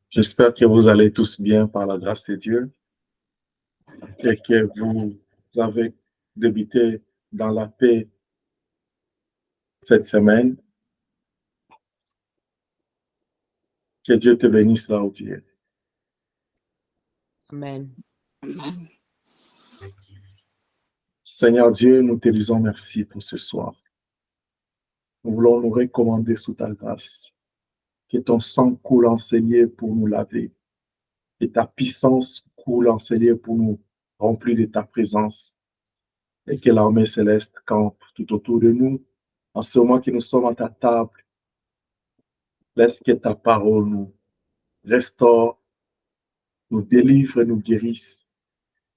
J'espère que vous allez tous bien par la grâce de Dieu et que vous avez débuté dans la paix cette semaine. Que Dieu te bénisse là où tu es. Amen. Amen. Seigneur Dieu, nous te disons merci pour ce soir. Nous voulons nous recommander sous ta grâce. Que ton sang coule enseigné pour nous laver. Que ta puissance coule enseigné pour nous remplir de ta présence. Et que l'armée céleste campe tout autour de nous. En ce moment que nous sommes à ta table, laisse que ta parole nous restaure, nous délivre et nous guérisse.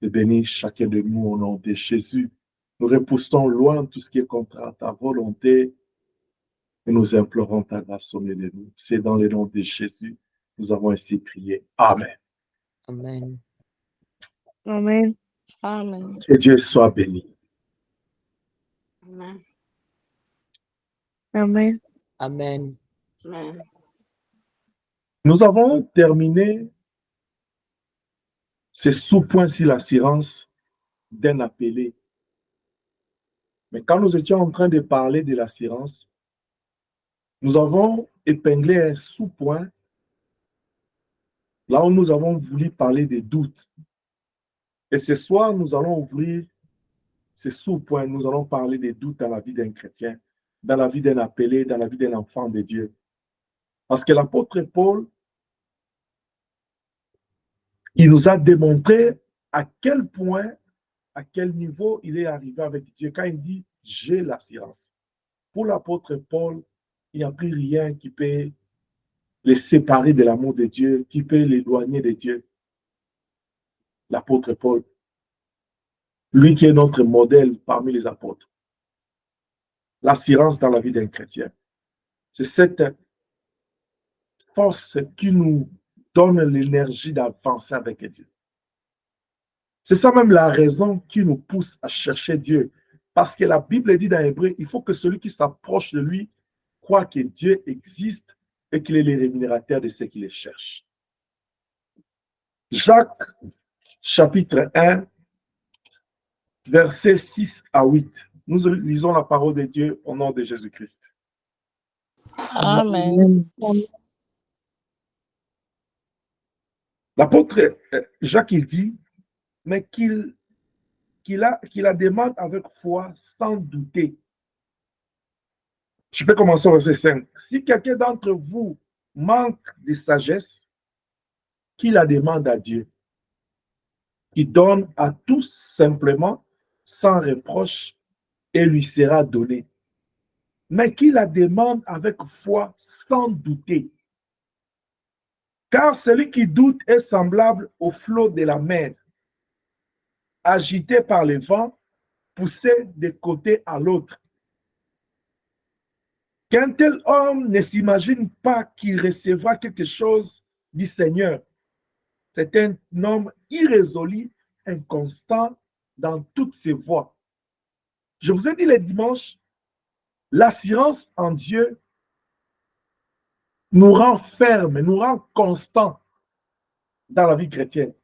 Et bénis chacun de nous au nom de Jésus. Nous repoussons loin tout ce qui est contraire à ta volonté et nous implorons ta grâce au milieu de nous. C'est dans le nom de Jésus nous avons ainsi prié. Amen. Amen. Amen. Amen. Que Dieu soit béni. Amen. Amen. Amen. Amen. Nous avons terminé ces sous-points sur l'assurance d'un appelé. Mais quand nous étions en train de parler de l'assurance, nous avons épinglé un sous-point là où nous avons voulu parler des doutes. Et ce soir, nous allons ouvrir ces sous-points. Nous allons parler des doutes dans la vie d'un chrétien, dans la vie d'un appelé, dans la vie d'un enfant de Dieu. Parce que l'apôtre Paul, il nous a démontré à quel point, à quel niveau il est arrivé avec Dieu. Quand il dit « j'ai l'assurance ». Pour l'apôtre Paul, il n'y a plus rien qui peut les séparer de l'amour de Dieu, qui peut l'éloigner de Dieu. L'apôtre Paul, lui qui est notre modèle parmi les apôtres. L'assurance dans la vie d'un chrétien. C'est cette force qui nous donne l'énergie d'avancer avec Dieu. C'est ça même la raison qui nous pousse à chercher Dieu. Parce que la Bible dit dans Hébreu, il faut que celui qui s'approche de lui croit que Dieu existe et qu'il est le rémunérateur de ceux qui les cherchent. Jacques, chapitre 1, versets 6 à 8. Nous lisons la parole de Dieu au nom de Jésus-Christ. Amen. L'apôtre Jacques, il dit, mais qu'il la demande avec foi sans douter. Je peux commencer au verset 5. Si quelqu'un d'entre vous manque de sagesse, qu'il la demande à Dieu, qui donne à tous simplement, sans reproche, et lui sera donné. Mais qu'il la demande avec foi sans douter. Car celui qui doute est semblable au flot de la mer, agité par les vents, poussé de côté à l'autre. Qu'un tel homme ne s'imagine pas qu'il recevra quelque chose du Seigneur. C'est un homme irrésolu, inconstant dans toutes ses voies. Je vous ai dit les dimanches, l'assurance en Dieu nous rend fermes, nous rend constants dans la vie chrétienne.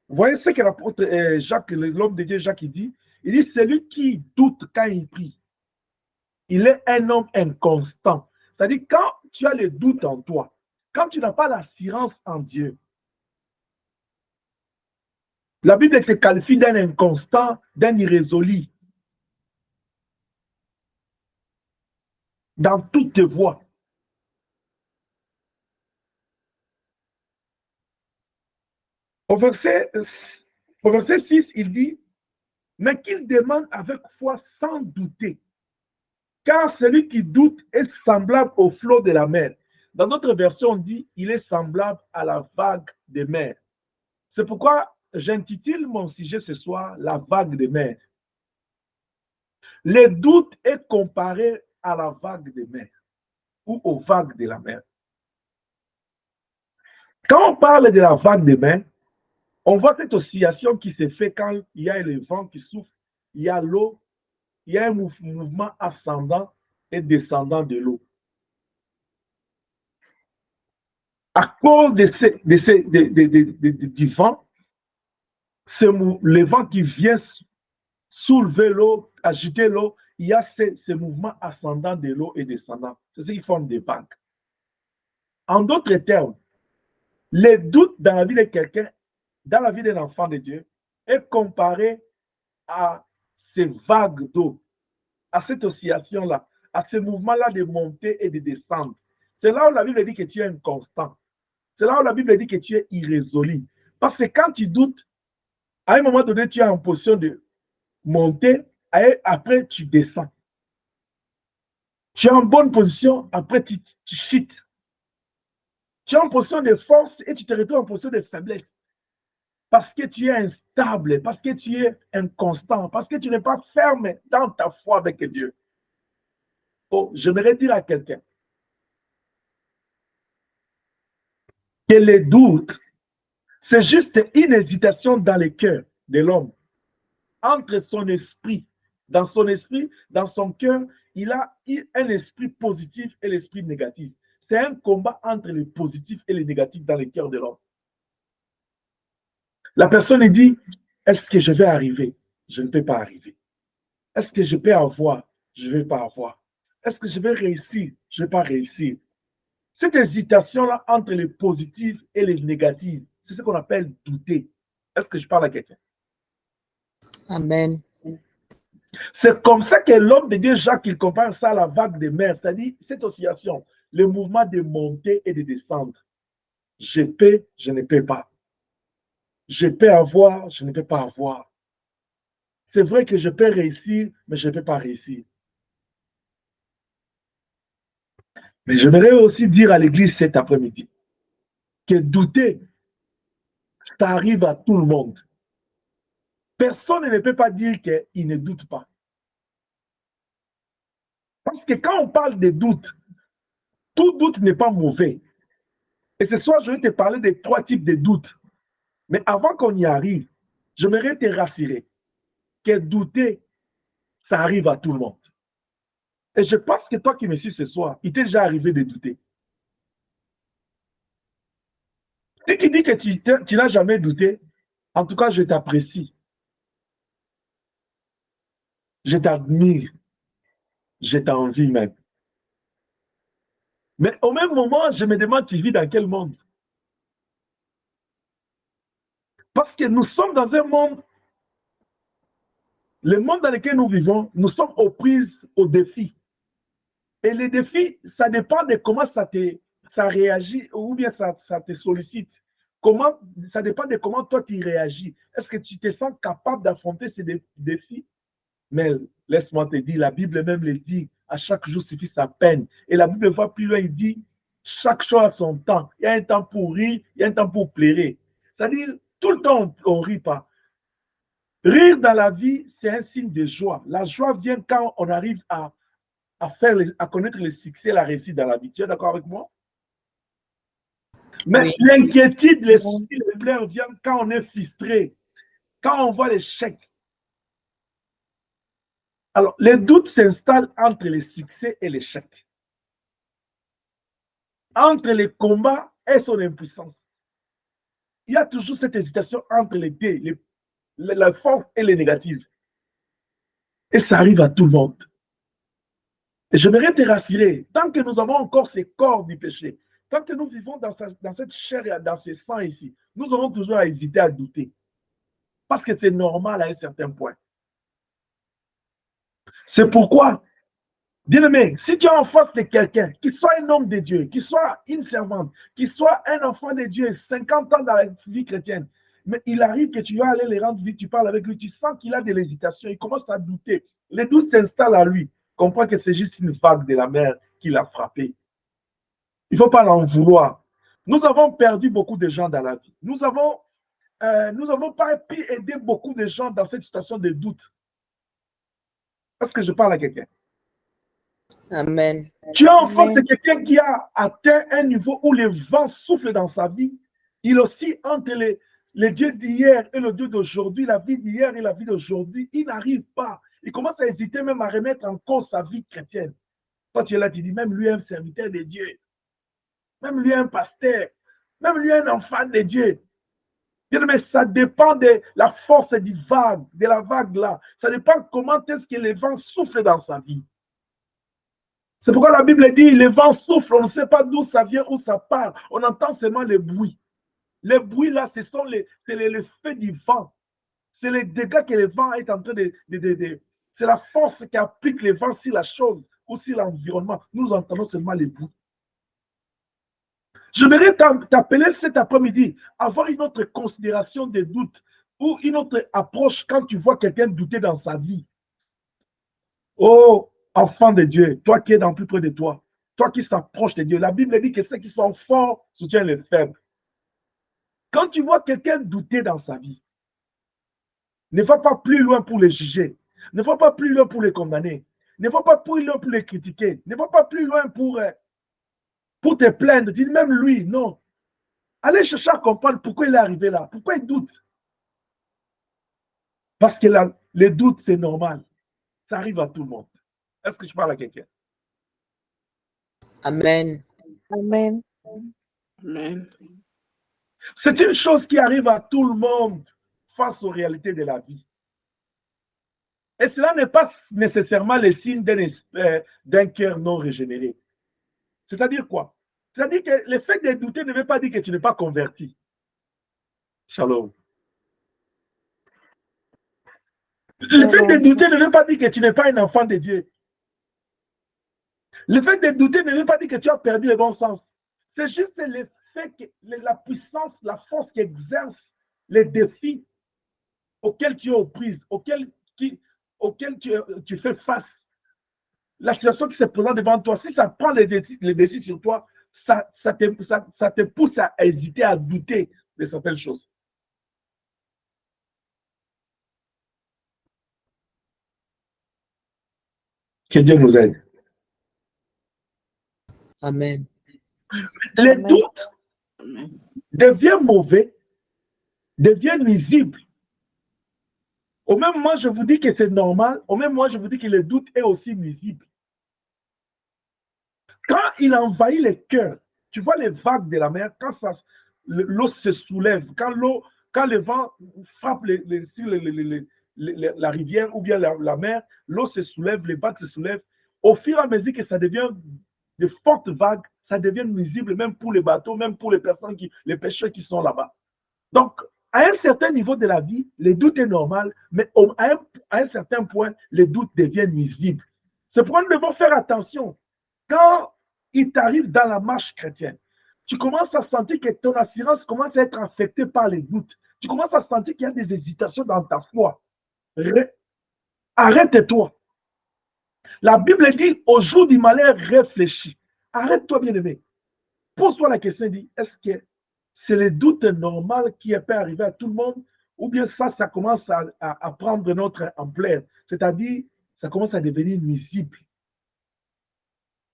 Vous voyez ce que l'apôtre Jacques, l'homme de Dieu Jacques, il dit, celui qui doute quand il prie, il est un homme inconstant. C'est-à-dire, quand tu as le doute en toi, quand tu n'as pas l'assurance en Dieu, la Bible te qualifie d'un inconstant, d'un irrésolu. Dans toutes tes voies. Au verset 6, il dit, mais qu'il demande avec foi sans douter. Car celui qui doute est semblable au flot de la mer. Dans notre version, on dit, il est semblable à la vague des mers. C'est pourquoi j'intitule mon sujet ce soir, la vague des mers. Le doute est comparé à la vague des mers ou aux vagues de la mer. Quand on parle de la vague des mers, on voit cette oscillation qui se fait quand il y a le vent qui souffle, il y a l'eau, il y a un mouvement ascendant et descendant de l'eau. À cause du vent, le vent qui vient soulever l'eau, agiter l'eau, il y a ce mouvement ascendant de l'eau et descendant. C'est ce qui forme des vagues. En d'autres termes, les doutes dans la vie de quelqu'un, dans la vie d'un enfant de Dieu, est comparé à ces vagues d'eau, à cette oscillation-là, à ce mouvement-là de montée et de descente. C'est là où la Bible dit que tu es inconstant. C'est là où la Bible dit que tu es irrésolu. Parce que quand tu doutes, à un moment donné, tu es en position de monter, et après tu descends. Tu es en bonne position, après tu chutes. Tu es en position de force et tu te retrouves en position de faiblesse. Parce que tu es instable, parce que tu es inconstant, parce que tu n'es pas ferme dans ta foi avec Dieu. Oh, j'aimerais dire à quelqu'un que les doutes, c'est juste une hésitation dans le cœur de l'homme, entre son esprit. Dans son esprit, dans son cœur, il a un esprit positif et l'esprit négatif. C'est un combat entre le positif et le négatif dans le cœur de l'homme. La personne dit, est-ce que je vais arriver? Je ne peux pas arriver. Est-ce que je peux avoir? Je ne vais pas avoir. Est-ce que je vais réussir? Je ne vais pas réussir. Cette hésitation-là entre le positif et le négatif, c'est ce qu'on appelle douter. Est-ce que je parle à quelqu'un? Amen. C'est comme ça que l'homme de Dieu, Jacques, il compare ça à la vague de mer, c'est-à-dire cette oscillation, le mouvement de monter et de descendre. Je peux, je ne peux pas. Je peux avoir, je ne peux pas avoir. C'est vrai que je peux réussir, mais je ne peux pas réussir. Mais j'aimerais aussi dire à l'église cet après-midi que douter, ça arrive à tout le monde. Personne ne peut pas dire qu'il ne doute pas. Parce que quand on parle de doute, tout doute n'est pas mauvais. Et ce soir, je vais te parler de 3 types de doutes. Mais avant qu'on y arrive, j'aimerais te rassurer que douter, ça arrive à tout le monde. Et je pense que toi qui me suis ce soir, il t'est déjà arrivé de douter. Si tu dis que tu n'as jamais douté, en tout cas, je t'apprécie. Je t'admire. Je t'envie même. Mais au même moment, je me demande, tu vis dans quel monde? Parce que nous sommes dans un monde, le monde dans lequel nous vivons, nous sommes aux prises aux défis. Et les défis, ça dépend de comment ça réagit ou bien ça te sollicite. Ça dépend de comment toi tu réagis. Est-ce que tu te sens capable d'affronter ces défis? Mais laisse-moi te dire, la Bible même le dit, à chaque jour suffit sa peine. Et la Bible va plus loin, il dit, chaque chose a son temps. Il y a un temps pour rire, il y a un temps pour pleurer. C'est-à-dire, tout le temps, on ne rit pas. Rire dans la vie, c'est un signe de joie. La joie vient quand on arrive à connaître le succès, la réussite dans la vie. Tu es d'accord avec moi? Mais oui. L'inquiétude, les soucis, les pleurs viennent quand on est frustré, quand on voit l'échec. Alors, les doutes s'installent entre le succès et l'échec. Entre les combats et son impuissance. Il y a toujours cette hésitation entre les deux, la force et les négatives. Et ça arrive à tout le monde. Et j'aimerais te rassurer, tant que nous avons encore ces corps du péché, tant que nous vivons dans cette chair et dans ce sang ici, nous aurons toujours à hésiter, à douter. Parce que c'est normal à un certain point. C'est pourquoi, bien-aimé, si tu es en face de quelqu'un, qu'il soit un homme de Dieu, qu'il soit une servante, qu'il soit un enfant de Dieu, 50 ans dans la vie chrétienne, mais il arrive que tu vas aller les rendre vie, tu parles avec lui, tu sens qu'il a de l'hésitation, il commence à douter. Les doutes s'installent à lui. Comprends que c'est juste une vague de la mer qui l'a frappé. Il ne faut pas l'en vouloir. Nous avons perdu beaucoup de gens dans la vie. Nous n'avons pas pu aider beaucoup de gens dans cette situation de doute. Est-ce que je parle à quelqu'un? Amen. Tu es en face de quelqu'un qui a atteint un niveau où le vent souffle dans sa vie. Il aussi entre les dieux d'hier et le Dieu d'aujourd'hui, la vie d'hier et la vie d'aujourd'hui, il n'arrive pas. Il commence à hésiter même à remettre en cause sa vie chrétienne. Toi, tu es là, tu dis, même lui est un serviteur de Dieu. Même lui est un pasteur. Même lui, un enfant de Dieu. Mais ça dépend de la force du vague, de la vague là. Ça dépend comment est-ce que les vents soufflent dans sa vie. C'est pourquoi la Bible dit, les vents soufflent, on ne sait pas d'où ça vient, où ça part. On entend seulement les bruits. Les bruits là, c'est l'effet du vent. C'est les dégâts que le vent est en train c'est la force qui applique le vent sur la chose ou sur l'environnement. Nous entendons seulement les bruits. J'aimerais t'appeler cet après-midi, avoir une autre considération des doutes ou une autre approche quand tu vois quelqu'un douter dans sa vie. Oh, enfant de Dieu, toi qui es dans plus près de toi, toi qui s'approche de Dieu, la Bible dit que ceux qui sont forts soutiennent les faibles. Quand tu vois quelqu'un douter dans sa vie, ne va pas plus loin pour les juger, ne va pas plus loin pour les condamner, ne va pas plus loin pour les critiquer, ne va pas plus loin pour te plaindre, dis même lui, non. Allez chercher à comprendre pourquoi il est arrivé là, pourquoi il doute. Parce que les doutes, c'est normal. Ça arrive à tout le monde. Est-ce que je parle à quelqu'un? Amen. Amen. Amen. C'est une chose qui arrive à tout le monde face aux réalités de la vie. Et cela n'est pas nécessairement le signe d'un cœur non régénéré. C'est-à-dire quoi? C'est-à-dire que le fait de douter ne veut pas dire que tu n'es pas converti. Shalom. Le fait de douter ne veut pas dire que tu n'es pas un enfant de Dieu. Le fait de douter ne veut pas dire que tu as perdu le bon sens. C'est juste le fait que la puissance, la force qui exerce les défis auxquels tu es aux prises, auxquels tu fais face. La situation qui se présente devant toi, si ça prend les décis sur toi, ça te pousse à hésiter, à douter de certaines choses. Que Dieu nous aide. Amen. Les doutes deviennent mauvais, deviennent nuisibles. Au même moment, je vous dis que c'est normal. Au même moment, je vous dis que le doute est aussi nuisible. Quand il envahit le cœur, tu vois les vagues de la mer, quand l'eau se soulève, quand le vent frappe la rivière ou bien la mer, l'eau se soulève, les vagues se soulèvent. Au fur et à mesure que ça devient de fortes vagues, ça devient nuisible même pour les bateaux, même pour les personnes, les pêcheurs qui sont là-bas. Donc, à un certain niveau de la vie, le doute est normal, mais à un certain point, le doute devient nuisible. C'est pourquoi nous devons faire attention. Quand il t'arrive dans la marche chrétienne, tu commences à sentir que ton assurance commence à être affectée par les doutes. Tu commences à sentir qu'il y a des hésitations dans ta foi. Arrête-toi. La Bible dit, au jour du malheur, réfléchis. Arrête-toi, bien-aimé. Pose-toi la question, dis, est-ce que c'est le doute normal qui peut arriver à tout le monde, ou bien ça commence à prendre notre ampleur, c'est-à-dire, ça commence à devenir nuisible.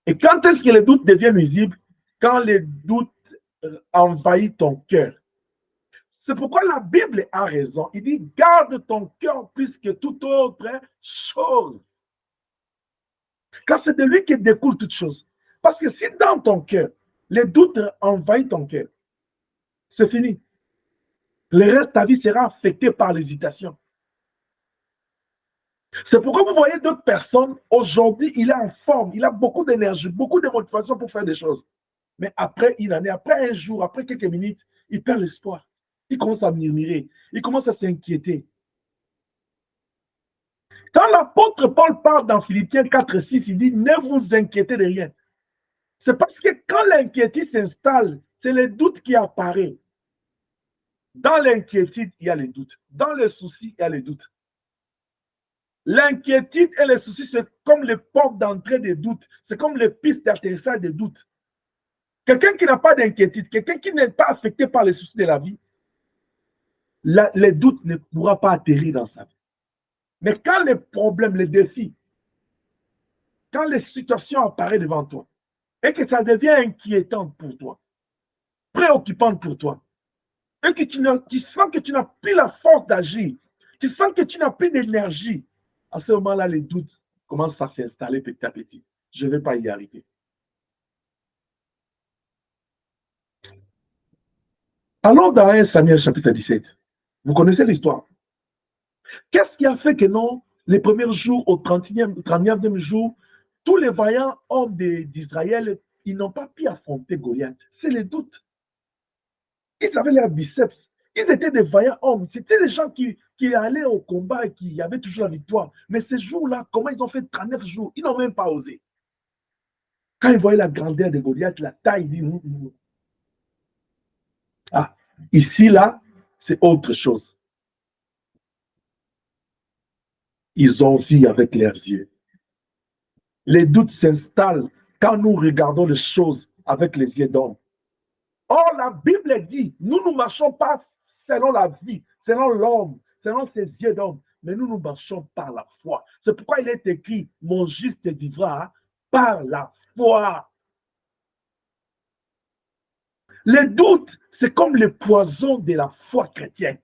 Et quand est-ce que le doute devient nuisible? Quand le doute envahit ton cœur. C'est pourquoi la Bible a raison. Il dit, garde ton cœur plus que toute autre chose. Car c'est de lui que découle toute chose. Parce que si dans ton cœur, le doute envahit ton cœur, c'est fini. Le reste de ta vie sera affecté par l'hésitation. C'est pourquoi vous voyez d'autres personnes, aujourd'hui, il est en forme, il a beaucoup d'énergie, beaucoup de motivation pour faire des choses. Mais après une année, après un jour, après quelques minutes, il perd l'espoir. Il commence à murmurer, il commence à s'inquiéter. Quand l'apôtre Paul parle dans Philippiens 4:6, il dit, ne vous inquiétez de rien. C'est parce que quand l'inquiétude s'installe, c'est le doute qui apparaît. Dans l'inquiétude, il y a les doutes. Dans le souci, il y a les doutes. L'inquiétude et les soucis, c'est comme les portes d'entrée des doutes. C'est comme les pistes d'atterrissage des doutes. Quelqu'un qui n'a pas d'inquiétude, quelqu'un qui n'est pas affecté par les soucis de la vie, les doutes ne pourra pas atterrir dans sa vie. Mais quand les problèmes, les défis, quand les situations apparaissent devant toi, et que ça devient inquiétant pour toi, préoccupant pour toi, et que tu sens que tu n'as plus la force d'agir, tu sens que tu n'as plus d'énergie, à ce moment-là, les doutes commencent à s'installer petit à petit. Je ne vais pas y arriver. Allons dans 1 Samuel chapitre 17. Vous connaissez l'histoire. Qu'est-ce qui a fait que non, les premiers jours, au 39e jour, tous les vaillants hommes d'Israël, ils n'ont pas pu affronter Goliath? C'est le doute. Ils avaient leurs biceps. Ils étaient des vaillants hommes. C'était des gens qui allaient au combat et qui avaient toujours la victoire. Mais ces jours-là, comment ils ont fait 39 jours? Ils n'ont même pas osé. Quand ils voyaient la grandeur de Goliath, la taille, ils disent, ah, ici, là, c'est autre chose. Ils ont vu avec leurs yeux. Les doutes s'installent quand nous regardons les choses avec les yeux d'homme. Or, la Bible dit, nous ne marchons pas selon la vie, selon l'homme, selon ses yeux d'homme, mais nous marchons par la foi. C'est pourquoi il est écrit, mon juste vivra par la foi. Les doutes, c'est comme le poison de la foi chrétienne.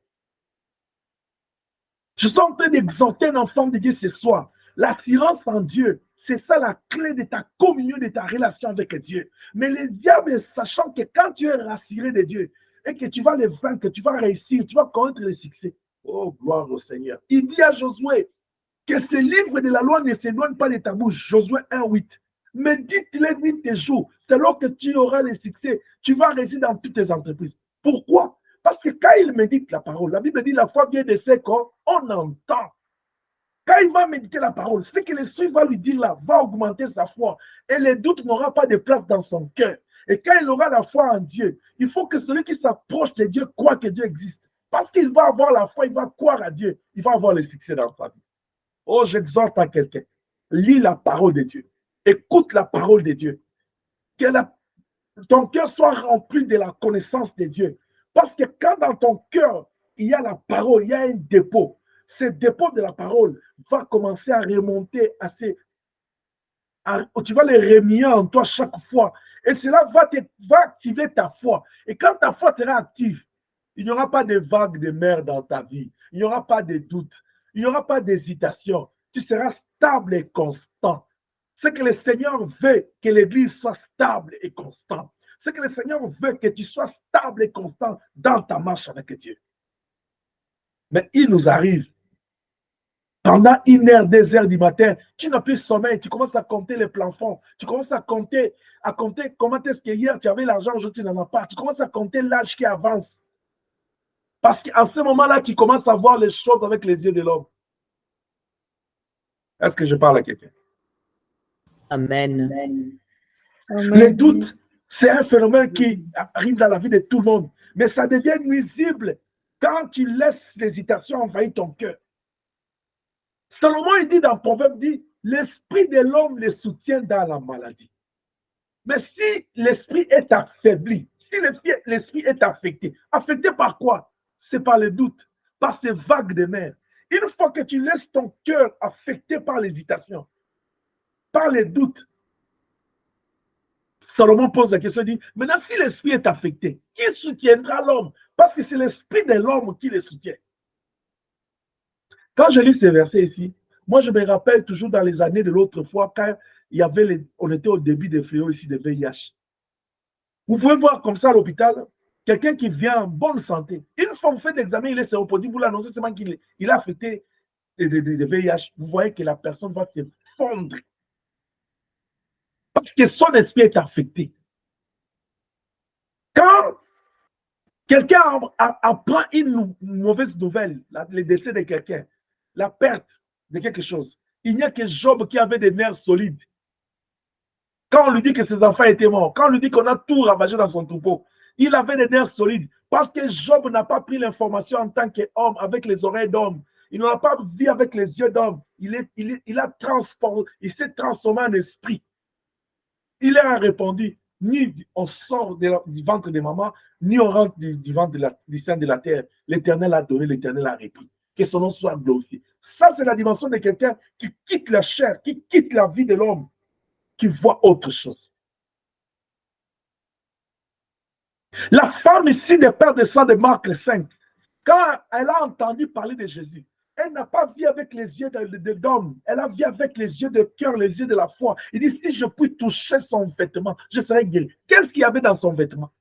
Je suis en train d'exhorter un enfant de Dieu ce soir. L'attirance en Dieu, c'est ça la clé de ta communion, de ta relation avec Dieu. Mais le diable, sachant que quand tu es rassuré de Dieu et que tu vas le vaincre, que tu vas réussir, tu vas connaître le succès. Oh, gloire au Seigneur. Il dit à Josué que ce livre de la loi ne s'éloigne pas de ta bouche. Josué 1:8. Mais dites-les nuit tes jours, c'est là que tu auras le succès. Tu vas réussir dans toutes tes entreprises. Pourquoi? Parce que quand il médite la parole, la Bible dit la foi vient de ce qu'on entend. Quand il va méditer la parole, ce que l'Esprit va lui dire là va augmenter sa foi. Et le doute n'aura pas de place dans son cœur. Et quand il aura la foi en Dieu, il faut que celui qui s'approche de Dieu croit que Dieu existe. Parce qu'il va avoir la foi, il va croire à Dieu, il va avoir le succès dans sa vie. Oh, j'exhorte à quelqu'un. Lis la parole de Dieu. Écoute la parole de Dieu. Que ton cœur soit rempli de la connaissance de Dieu. Parce que quand dans ton cœur, il y a la parole, il y a un dépôt, ce dépôt de la parole va commencer à remonter tu vas les remuer en toi chaque fois. Et cela va activer ta foi. Et quand ta foi sera active, il n'y aura pas de vagues de mer dans ta vie. Il n'y aura pas de doute. Il n'y aura pas d'hésitation. Tu seras stable et constant. C'est que le Seigneur veut que l'Église soit stable et constante. C'est que le Seigneur veut que tu sois stable et constant dans ta marche avec Dieu. Mais il nous arrive, pendant 1 heure, 2 heures du matin, tu n'as plus sommeil, tu commences à compter les plafonds, tu commences à compter comment est-ce que hier tu avais l'argent, aujourd'hui tu n'en as pas. Tu commences à compter l'âge qui avance. Parce qu'en ce moment-là, tu commences à voir les choses avec les yeux de l'homme. Est-ce que je parle à quelqu'un? Amen. Les doutes, c'est un phénomène qui arrive dans la vie de tout le monde. Mais ça devient nuisible quand tu laisses l'hésitation envahir ton cœur. Salomon, il dit dans Proverbe, l'esprit de l'homme le soutient dans la maladie. Mais si l'esprit est affaibli, si l'esprit est affecté par quoi? C'est par le doute, par ces vagues de mer. Une fois que tu laisses ton cœur affecté par l'hésitation, par les doutes, Salomon pose la question, il dit, maintenant si l'esprit est affecté, qui soutiendra l'homme? Parce que c'est l'esprit de l'homme qui le soutient. Quand je lis ces versets ici, moi je me rappelle toujours dans les années de l'autre fois, quand on était au début des fléaux ici de VIH. Vous pouvez voir comme ça à l'hôpital, quelqu'un qui vient en bonne santé. Une fois vous faites l'examen, il est séropositif, vous l'annoncez seulement qu'il a affecté de VIH. Vous voyez que la personne va se fondre. Parce que son esprit est affecté. Quand quelqu'un apprend une mauvaise nouvelle, le décès de quelqu'un, la perte de quelque chose, il n'y a que Job qui avait des nerfs solides. Quand on lui dit que ses enfants étaient morts, quand on lui dit qu'on a tout ravagé dans son troupeau, il avait des nerfs solides parce que Job n'a pas pris l'information en tant qu'homme avec les oreilles d'homme. Il n'a pas vu avec les yeux d'homme. Il s'est transformé en esprit. Il leur a répondu, ni on sort du ventre de maman, ni on rentre du ventre du sein de la terre. L'Éternel a donné, l'Éternel a repris. Que son nom soit glorifié. Ça, c'est la dimension de quelqu'un qui quitte la chair, qui quitte la vie de l'homme, qui voit autre chose. La femme ici des pères de sang de Marc 5, quand elle a entendu parler de Jésus, elle n'a pas vu avec les yeux d'homme, elle a vu avec les yeux de cœur, les yeux de la foi. Il dit, si je puis toucher son vêtement, je serai guéri. Qu'est-ce qu'il y avait dans son vêtement?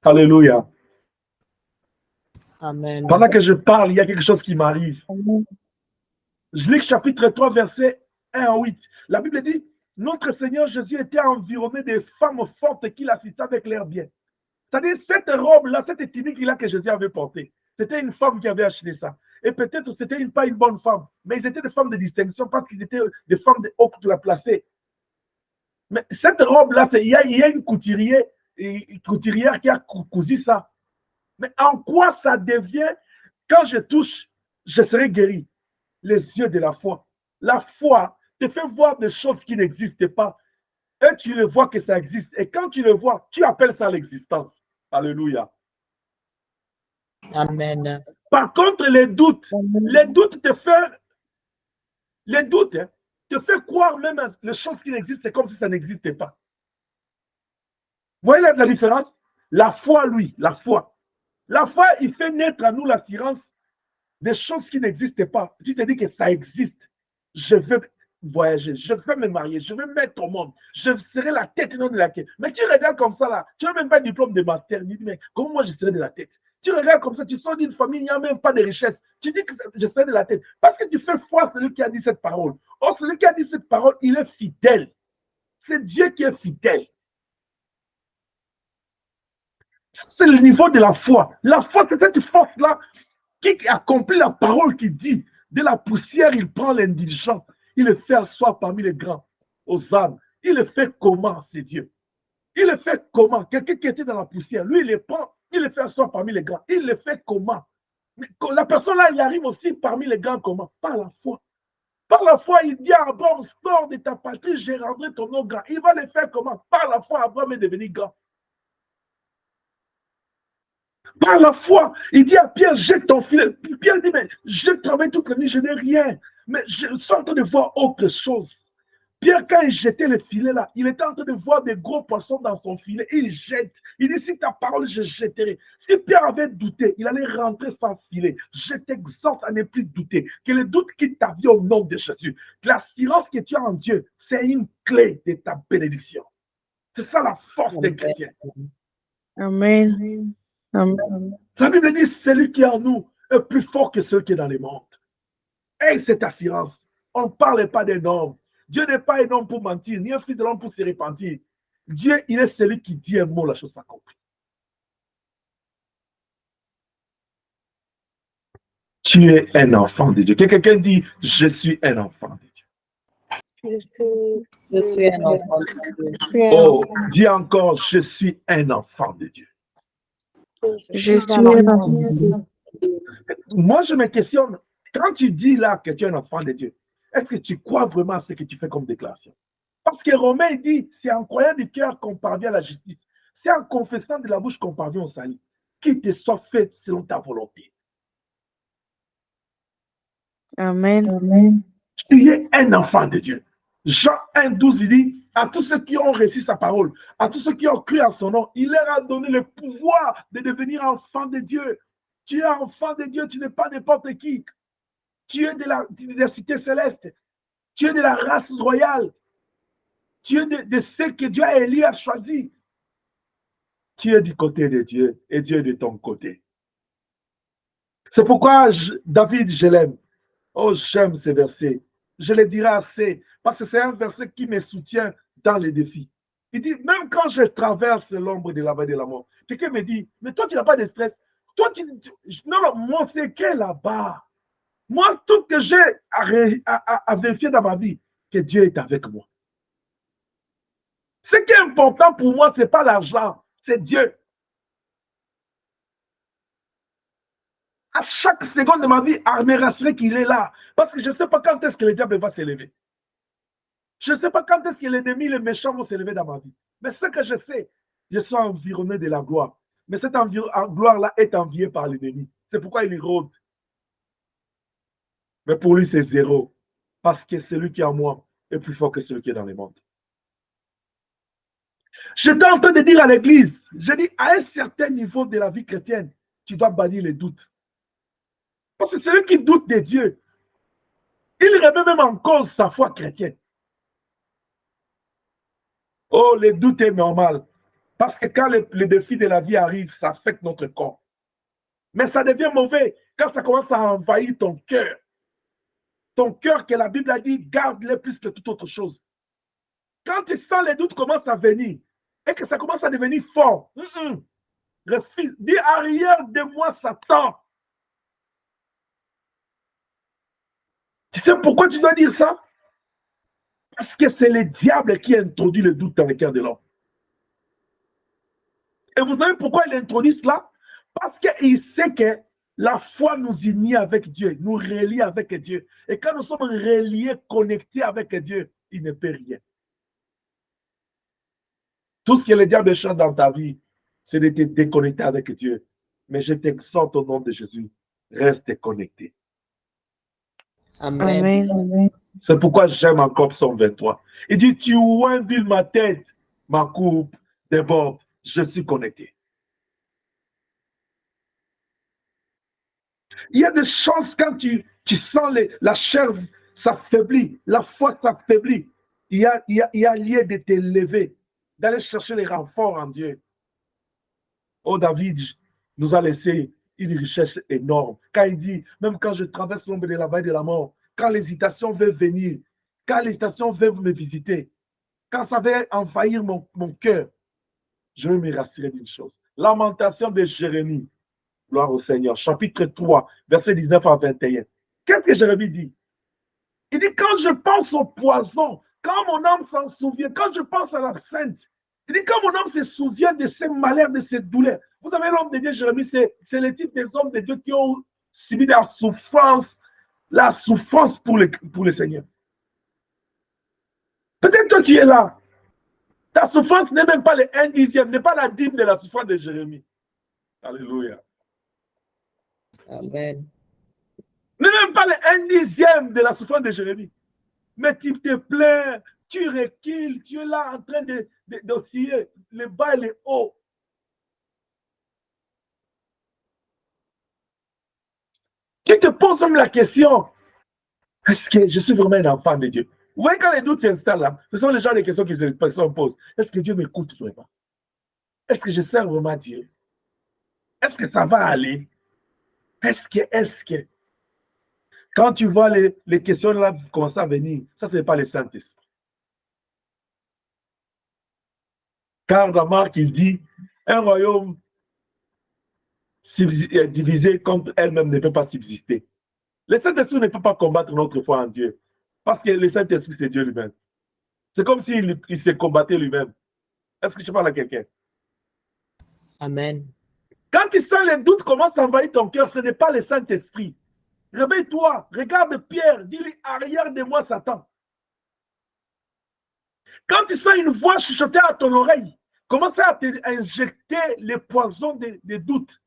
Alléluia. Amen. Pendant que je parle, il y a quelque chose qui m'arrive. Amen. Je lis chapitre 3, verset 1 à 8. La Bible dit, notre Seigneur Jésus était environné des femmes fortes qui l'assistaient avec leurs biens. C'est-à-dire, cette robe-là, cette tunique-là que Jésus avait portée, c'était une femme qui avait acheté ça. Et peut-être c'était pas une bonne femme, mais ils étaient des femmes de distinction parce qu'ils étaient des femmes de haute de la placée. Mais cette robe-là, il y a une couturière qui a cousu ça. Mais en quoi ça devient, quand je touche, je serai guéri? Les yeux de la foi. La foi te fait voir des choses qui n'existent pas. Et tu le vois que ça existe. Et quand tu le vois, tu appelles ça l'existence. Alléluia. Amen. Par contre, les doutes te fait croire même à les choses qui n'existent comme si ça n'existait pas. Vous voyez la différence? La foi, lui, la foi. La foi, il fait naître à nous l'assurance des choses qui n'existent pas. Tu te dis que ça existe. Je veux voyager, je veux me marier, je veux me mettre au monde, je serai la tête, non de la tête. Mais tu regardes comme ça là, tu n'as même pas de diplôme de master. Tu dis, mais comment moi je serai de la tête? Tu regardes comme ça, tu sors d'une famille, il n'y a même pas de richesse. Tu dis que je serai de la tête. Parce que tu fais foi à celui qui a dit cette parole. Or, celui qui a dit cette parole, il est fidèle. C'est Dieu qui est fidèle. C'est le niveau de la foi. La foi, c'est cette force-là qui accomplit la parole qui dit, de la poussière, il prend l'indiligent, il le fait asseoir parmi les grands, aux âmes. Il le fait comment, c'est Dieu? Il le fait comment? Quelqu'un qui était dans la poussière, lui, il le prend, il le fait asseoir parmi les grands. Il le fait comment? Mais la personne là, il arrive aussi parmi les grands comment? Par la foi. Par la foi, il dit à Abraham, sors de ta patrie, je rendrai ton nom grand. Il va le faire comment? Par la foi, Abraham est devenu grand. Par la foi, il dit à Pierre, jette ton filet. Pierre dit, mais je travaille toute la nuit, je n'ai rien. Mais je suis en train de voir autre chose. Pierre, quand il jetait le filet là, il était en train de voir des gros poissons dans son filet. Il jette. Il dit, si ta parole, je jetterai. Si Pierre avait douté, il allait rentrer sans filet. Je t'exhorte à ne plus douter. Que le doute quitte ta vie au nom de Jésus. Que l'assurance que tu as en Dieu, c'est une clé de ta bénédiction. C'est ça la force des chrétiens. Amen. Amen. La Bible dit, celui qui est en nous est plus fort que celui qui est dans les mondes. Et cette assurance, on ne parle pas d'un homme. Dieu n'est pas un homme pour mentir, ni un fils de l'homme pour se repentir. Dieu, il est celui qui dit un mot, la chose s'accomplit. Tu es un enfant de Dieu. Quelqu'un dit, je suis un enfant de Dieu. Je suis un enfant de Dieu. Oh, dis encore, je suis un enfant de Dieu. Je suis un enfant de Dieu. Moi, je me questionne, quand tu dis là que tu es un enfant de Dieu, est-ce que tu crois vraiment à ce que tu fais comme déclaration? Parce que Romain dit, c'est en croyant du cœur qu'on parvient à la justice. C'est en confessant de la bouche qu'on parvient au salut. Qu'il te soit fait selon ta volonté. Amen. Amen. Tu es un enfant de Dieu. Jean 1,12, il dit, à tous ceux qui ont reçu sa parole, à tous ceux qui ont cru en son nom, il leur a donné le pouvoir de devenir enfant de Dieu. Tu es enfant de Dieu, tu n'es pas n'importe qui. Tu es de l'université céleste. Tu es de la race royale. Tu es de ceux que Dieu a élu, a choisi. Tu es du côté de Dieu et Dieu est de ton côté. C'est pourquoi David, je l'aime. Oh, j'aime ce verset. Je le dirai assez parce que c'est un verset qui me soutient dans les défis. Il dit, même quand je traverse l'ombre de la vallée de la mort, quelqu'un me dit, mais toi, tu n'as pas de stress. Toi, non, mon secret là-bas. Moi, tout ce que j'ai à vérifier dans ma vie, que Dieu est avec moi. Ce qui est important pour moi, ce n'est pas l'argent, c'est Dieu. À chaque seconde de ma vie, je me rassurer qu'il est là. Parce que je ne sais pas quand est-ce que le diable va s'élever. Je ne sais pas quand est-ce que l'ennemi, les méchants vont s'élever dans ma vie. Mais ce que je sais, je suis environné de la gloire. Mais cette gloire-là est enviée par l'ennemi. C'est pourquoi il rôde. Mais pour lui, c'est zéro. Parce que celui qui est en moi est plus fort que celui qui est dans les mondes. J'étais en train de dire à l'église, je dis, à un certain niveau de la vie chrétienne, tu dois bannir les doutes. Parce que celui qui doute de Dieu, il remet même en cause sa foi chrétienne. Oh, le doute est normal. Parce que quand les défis de la vie arrivent, ça affecte notre corps. Mais ça devient mauvais quand ça commence à envahir ton cœur. Ton cœur, que la Bible a dit, garde-le plus que toute autre chose. Quand tu sens les doutes commencent à venir et que ça commence à devenir fort, refuse, dis arrière de moi, Satan. Tu sais pourquoi tu dois dire ça? Parce que c'est le diable qui introduit le doute dans le cœur de l'homme. Et vous savez pourquoi il introduit cela? Parce qu'il sait que la foi nous unit avec Dieu, nous relie avec Dieu. Et quand nous sommes reliés, connectés avec Dieu, il ne peut rien. Tout ce que le diable cherche dans ta vie, c'est de te déconnecter avec Dieu. Mais je t'exhorte au nom de Jésus, reste connecté. Amen. Amen. C'est pourquoi j'aime encore Psaume 23. Il dit, tu ondules ma tête, ma coupe déborde, je suis connecté. Il y a des chances quand tu sens la chair s'affaiblit, la foi s'affaiblit. Il y a lieu de te lever, d'aller chercher les renforts en Dieu. Oh, David nous a laissé une richesse énorme. Quand il dit, même quand je traverse l'ombre de la vallée de la mort, quand l'hésitation veut venir, quand l'hésitation veut me visiter, quand ça veut envahir mon cœur, je vais me rassurer d'une chose. Lamentation de Jérémie, gloire au Seigneur, chapitre 3, verset 19 à 21. Qu'est-ce que Jérémie dit? Il dit, quand je pense au poison, quand mon âme s'en souvient, quand je pense à l'absinthe, il dit, quand mon âme se souvient de ces malheurs, de ces douleurs. Vous savez, l'homme de Dieu, Jérémie, c'est le type des hommes de Dieu qui ont subi la souffrance pour le Seigneur. Peut-être que tu es là. Ta souffrance n'est même pas le 1/10, n'est pas la dîme de la souffrance de Jérémie. Alléluia. Amen. N'est même pas le 1/10 de la souffrance de Jérémie. Mais tu te plains, tu recules, tu es là en train d'osciller le bas et le haut. Tu te poses même la question, est-ce que je suis vraiment un enfant de Dieu? Vous voyez, quand les doutes s'installent là, ce sont les gens des questions que les personnes posent. Est-ce que Dieu m'écoute vraiment? Est-ce que je sers vraiment Dieu? Est-ce que ça va aller? Est-ce que... Quand tu vois les questions là commencer à venir, ça, ce n'est pas le Saint-Esprit. Car dans Marc, il dit, un royaume divisé contre elle-même ne peut pas subsister. Le Saint-Esprit ne peut pas combattre notre foi en Dieu. Parce que le Saint-Esprit, c'est Dieu lui-même. C'est comme s'il se combattait lui-même. Est-ce que tu parles à quelqu'un? Amen. Quand tu sens les doutes commencent à envahir ton cœur, ce n'est pas le Saint-Esprit. Réveille-toi, regarde Pierre, dis-lui, arrière de moi, Satan. Quand tu sens une voix chuchoter à ton oreille, commence à t'injecter les poisons des doutes.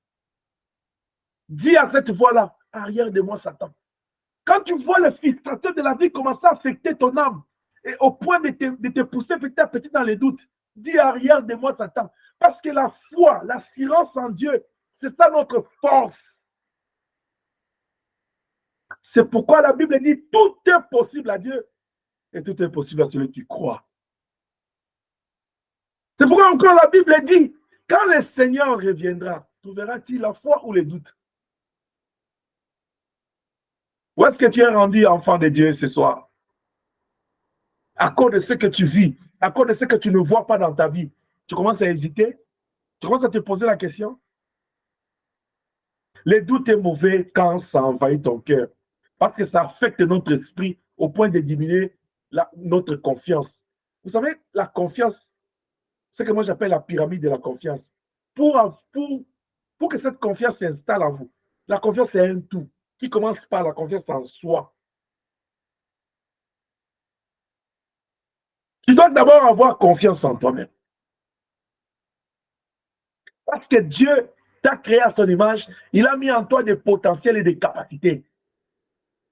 Dis à cette voix-là, arrière de moi, Satan. Quand tu vois le frustration de la vie commencer à affecter ton âme, et au point de te pousser petit à petit dans les doutes, dis arrière de moi, Satan. Parce que la foi, l'assurance en Dieu, c'est ça notre force. C'est pourquoi la Bible dit, tout est possible à Dieu, et tout est possible à celui qui croit. C'est pourquoi encore la Bible dit, quand le Seigneur reviendra, trouveras-tu la foi ou les doutes? Où est-ce que tu es rendu enfant de Dieu ce soir? À cause de ce que tu vis, à cause de ce que tu ne vois pas dans ta vie, tu commences à hésiter? Tu commences à te poser la question? Le doute est mauvais quand ça envahit ton cœur, parce que ça affecte notre esprit au point de diminuer notre confiance. Vous savez, la confiance, c'est ce que moi j'appelle la pyramide de la confiance. Pour que cette confiance s'installe en vous, la confiance c'est un tout qui commence par la confiance en soi. Tu dois d'abord avoir confiance en toi-même. Parce que Dieu t'a créé à son image, il a mis en toi des potentiels et des capacités.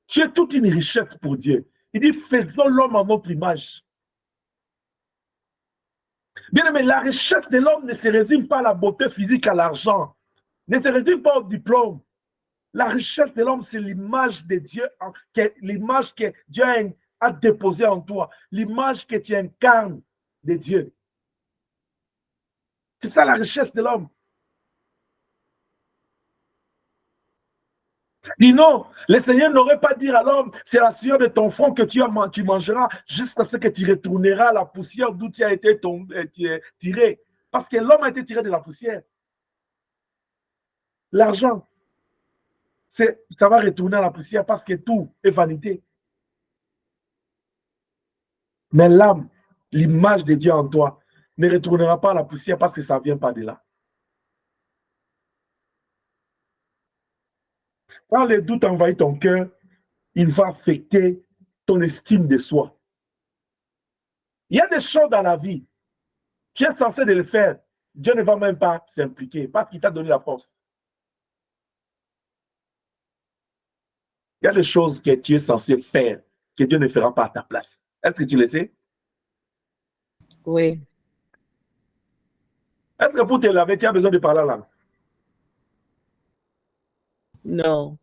Tu es toute une richesse pour Dieu. Il dit, faisons l'homme en notre image. Bien aimé, la richesse de l'homme ne se résume pas à la beauté physique, à l'argent, ne se résume pas au diplôme. La richesse de l'homme, c'est l'image de Dieu, l'image que Dieu a déposée en toi, l'image que tu incarnes de Dieu. C'est ça la richesse de l'homme. Sinon, le Seigneur n'aurait pas dit à l'homme, c'est la sueur de ton front que tu mangeras jusqu'à ce que tu retourneras à la poussière d'où tu as été tiré. Parce que l'homme a été tiré de la poussière. L'argent, ça va retourner à la poussière parce que tout est vanité. Mais l'âme, l'image de Dieu en toi, ne retournera pas à la poussière parce que ça ne vient pas de là. Quand le doute envahit ton cœur, il va affecter ton estime de soi. Il y a des choses dans la vie, tu es censé de le faire. Dieu ne va même pas s'impliquer parce qu'il t'a donné la force. Il y a des choses que tu es censé faire que Dieu ne fera pas à ta place. Est-ce que tu le sais? Oui. Est-ce que pour te laver, tu as besoin de parler en langue? Non.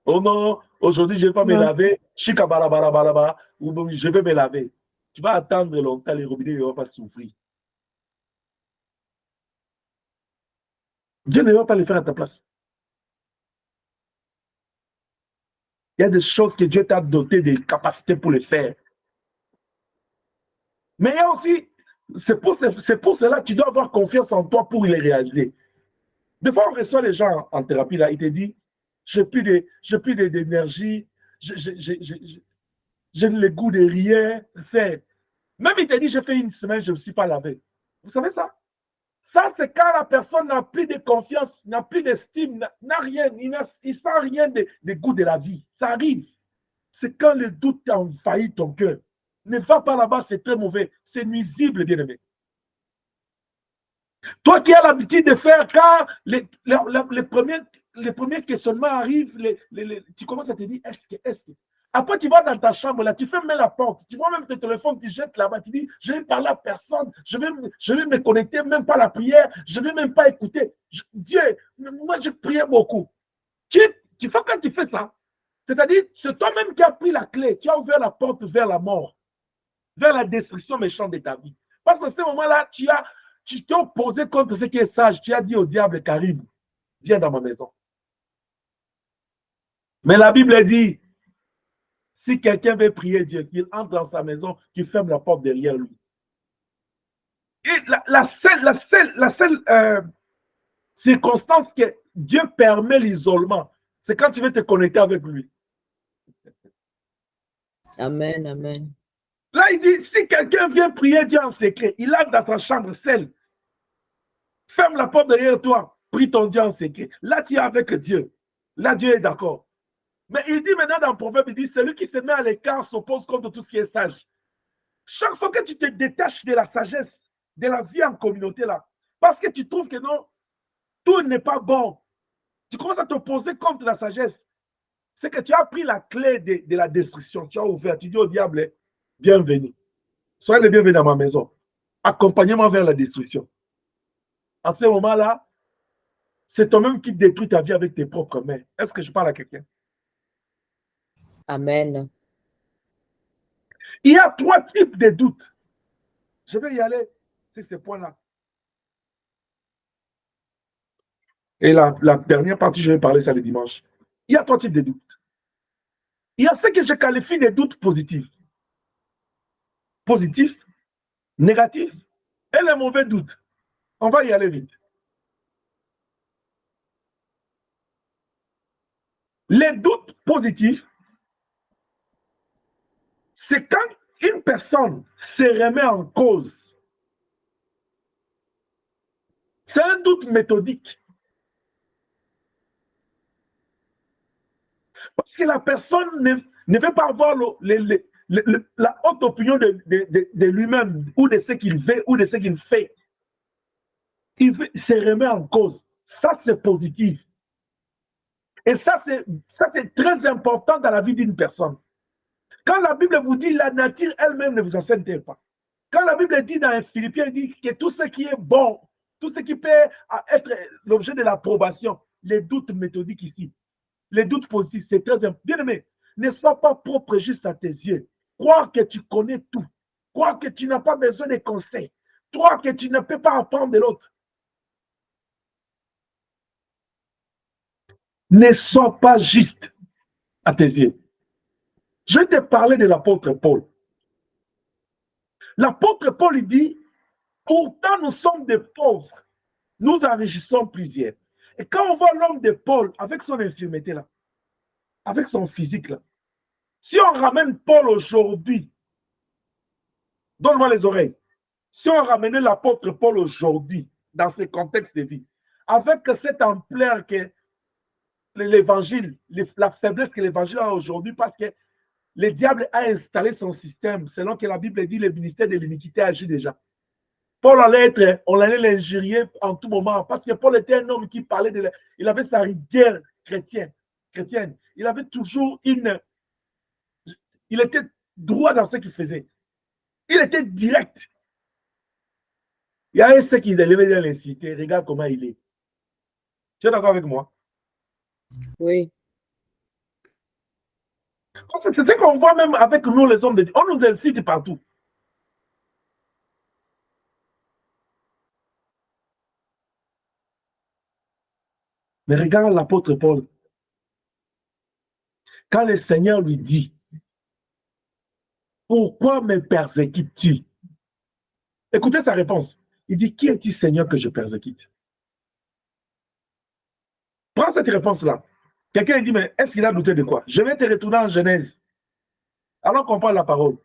Oh non, aujourd'hui, je ne vais pas me laver. Chikabalabalaba, ou je vais me laver. Tu vas attendre longtemps, les robinets ne vont pas s'ouvrir. Dieu ne va pas le faire à ta place. Il y a des choses que Dieu t'a doté de capacités pour le faire. Mais il y a aussi, c'est pour cela que tu dois avoir confiance en toi pour les réaliser. Des fois, on reçoit les gens en thérapie, là, ils te disent, j'ai plus d'énergie, j'ai le goût de rien faire. Même il te dit, j'ai fait une semaine, je ne me suis pas lavé. Vous savez ça? Ça, c'est quand la personne n'a plus de confiance, n'a plus d'estime, n'a rien, il ne sent rien de goût de la vie. Ça arrive. C'est quand le doute envahit ton cœur. Ne va pas là-bas, c'est très mauvais. C'est nuisible, bien-aimé. Toi qui as l'habitude de faire, quand les premiers questionnements arrivent, tu commences à te dire, est-ce que. Après, tu vas dans ta chambre, là, tu fermes la porte, tu vois même ton téléphone, tu jettes là-bas, tu dis, je vais parler à personne, je vais me connecter, même pas à la prière, je ne vais même pas écouter. Dieu, moi, je priais beaucoup. Tu fais quand tu fais ça, c'est-à-dire, c'est toi-même qui as pris la clé, tu as ouvert la porte vers la mort, vers la destruction méchante de ta vie. Parce qu'à ce moment-là, tu t'es opposé contre ce qui est sage. Tu as dit au diable, Caribou, viens dans ma maison. Mais la Bible dit, si quelqu'un veut prier Dieu, qu'il entre dans sa maison, qu'il ferme la porte derrière lui. Et la seule circonstance que Dieu permet l'isolement, c'est quand tu veux te connecter avec lui. Amen, amen. Là, il dit, si quelqu'un vient prier Dieu en secret, il entre dans sa chambre seul. Ferme la porte derrière toi, prie ton Dieu en secret. Là, tu es avec Dieu. Là, Dieu est d'accord. Mais il dit maintenant dans le proverbe, il dit, celui qui se met à l'écart s'oppose contre tout ce qui est sage. Chaque fois que tu te détaches de la sagesse, de la vie en communauté là, parce que tu trouves que non, tout n'est pas bon, tu commences à t'opposer contre la sagesse. C'est que tu as pris la clé de la destruction. Tu as ouvert, tu dis au diable, bienvenue. Soyez le bienvenu dans ma maison. Accompagnez-moi vers la destruction. À ce moment-là, c'est toi-même qui détruis ta vie avec tes propres mains. Est-ce que je parle à quelqu'un? Amen. Il y a 3 types de doutes. Je vais y aller sur ces points-là. Et la dernière partie, je vais parler ça le dimanche. Il y a 3 types de doutes. Il y a ce que je qualifie de doutes positifs. Positifs, négatifs et les mauvais doutes. On va y aller vite. Les doutes positifs, c'est quand une personne se remet en cause. C'est un doute méthodique. Parce que la personne ne veut pas avoir la haute opinion de lui-même ou de ce qu'il fait ou de ce qu'il fait. Il se remet en cause. Ça, c'est positif. Et ça, c'est très important dans la vie d'une personne. Quand la Bible vous dit la nature elle-même ne vous enseigne pas. Quand la Bible dit dans Philippiens, il dit que tout ce qui est bon, tout ce qui peut être l'objet de l'approbation, les doutes méthodiques ici, les doutes positifs, c'est très important. Bien aimé, ne sois pas propre juste à tes yeux. Crois que tu connais tout. Crois que tu n'as pas besoin de conseils. Crois que tu ne peux pas apprendre de l'autre. ne soit pas juste à tes yeux. Je vais te parler de l'apôtre Paul. L'apôtre Paul, il dit, pourtant nous sommes des pauvres, nous enrichissons plusieurs. Et quand on voit l'homme de Paul, avec son infirmité là, avec son physique là, si on ramène Paul aujourd'hui, donne-moi les oreilles, si on ramenait l'apôtre Paul aujourd'hui, dans ce contexte de vie, avec cette ampleur que l'évangile, la faiblesse que l'évangile a aujourd'hui, parce que le diable a installé son système, selon que la Bible dit, le ministère de l'iniquité agit déjà. Paul on allait l'injurier en tout moment, parce que Paul était un homme qui parlait il avait sa rigueur chrétienne. Il avait toujours il était droit dans ce qu'il faisait. Il était direct. Il y a un qui élevait dans les cités, regarde comment il est. Tu es d'accord avec moi? Oui. C'est ce qu'on voit même avec nous, les hommes de Dieu. On nous incite partout. Mais regarde l'apôtre Paul. Quand le Seigneur lui dit, pourquoi me persécutes-tu? Écoutez sa réponse. Il dit, qui est-il, Seigneur, que je persécute? Prends cette réponse-là. Quelqu'un dit, mais est-ce qu'il a douté de quoi? Je vais te retourner en Genèse. Alors qu'on parle la parole.